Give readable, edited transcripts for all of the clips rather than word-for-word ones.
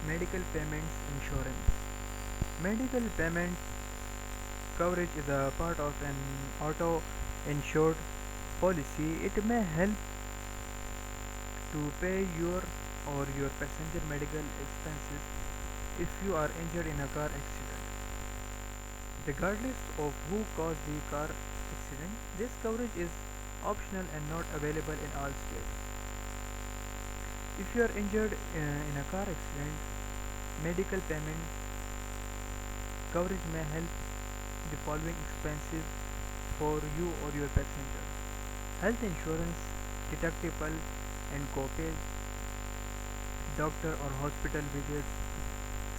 Medical payments insurance. Medical payment coverage is a part of an auto insured policy. It may help to pay your or your passenger medical expenses if you are injured in a car accident. Regardless of who caused the car accident, this coverage is optional and not available in all states. If you are injured in a car accident, medical payment coverage may help the following expenses for you or your passenger: health insurance, deductible and copays, doctor or hospital visits,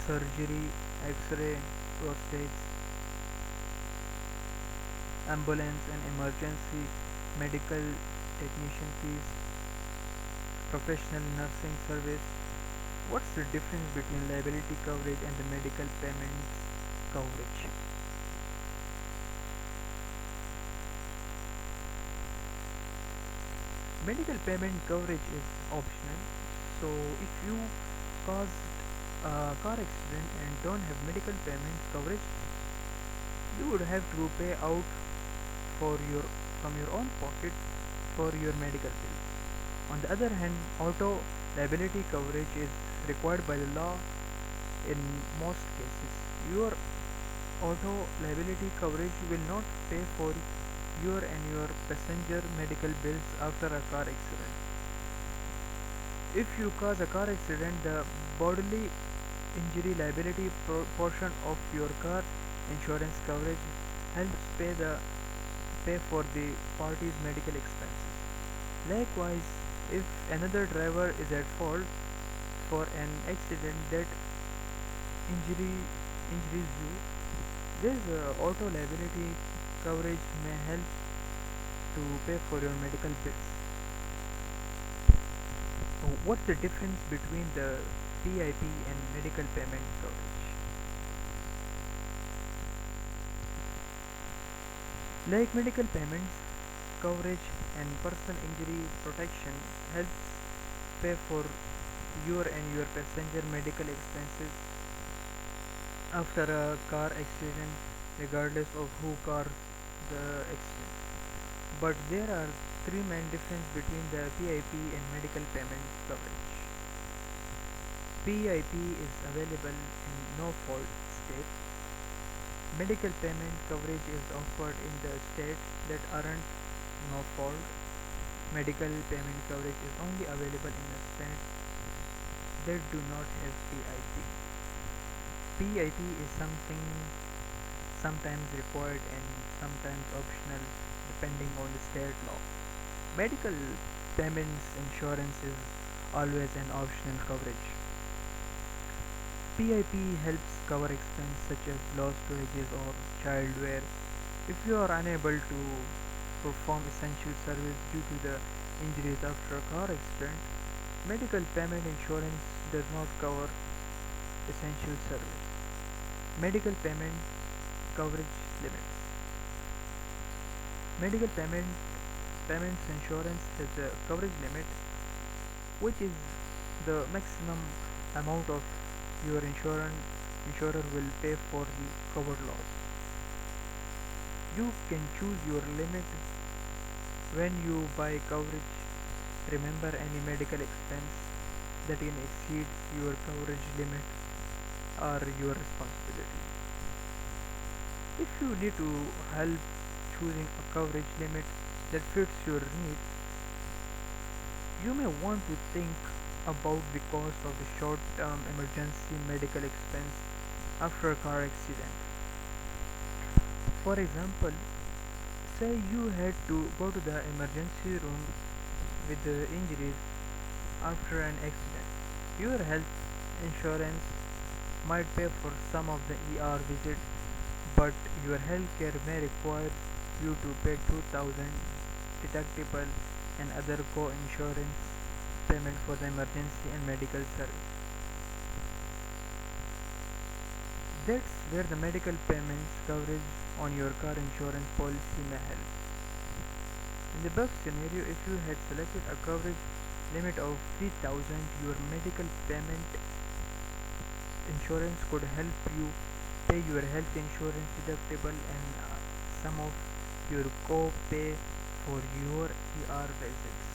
surgery, x-ray, prostate, ambulance and emergency medical technician fees, professional nursing service. What's the difference between liability coverage and the medical payments coverage? Medical payment coverage is optional. So if you caused a car accident and don't have medical payments coverage, you would have to pay out for your from your own pocket for your medical bills. On the other hand, auto liability coverage is required by the law in most cases. Your auto liability coverage will not pay for your and your passenger medical bills after a car accident. If you cause a car accident, the bodily injury liability portion of your car insurance coverage helps pay for the party's medical expenses. Likewise, if another driver is at fault for an accident that injury injures you, this auto liability coverage may help to pay for your medical bills. What's the difference between the PIP and medical payment coverage? Like medical payments, coverage and personal injury protection helps pay for your and your passenger medical expenses after a car accident, regardless of who caused the accident. But there are three main differences between the PIP and medical payment coverage. PIP is available in no fault states. Medical payment coverage is offered in the states that aren't no fault. Medical payment coverage is only available in the states that do not have PIP. PIP is something sometimes required and sometimes optional depending on the state law. Medical payments insurance is always an optional coverage. PIP helps cover expenses such as lost wages or child wear if you are unable to perform essential service due to the injuries after a car accident. Medical payment insurance does not cover essential service. Medical payment coverage limits. Medical payments insurance has a coverage limit, which is the maximum amount of your insurer will pay for the covered loss. You can choose your limit when you buy coverage. Remember, any medical expense that can exceed your coverage limit are your responsibility. If you need to help choosing a coverage limit that fits your needs, you may want to think about the cost of the short-term emergency medical expense after a car accident. For example, say you had to go to the emergency room with the injuries after an accident. Your health insurance might pay for some of the ER visits, but your healthcare may require you to pay 2000 deductible and other co-insurance payment for the emergency and medical service. That's where the medical payments coverage on your car insurance policy may help. In the best scenario, if you had selected a coverage limit of 3000, your medical payment insurance could help you pay your health insurance deductible and some of your co-pay for your ER visits.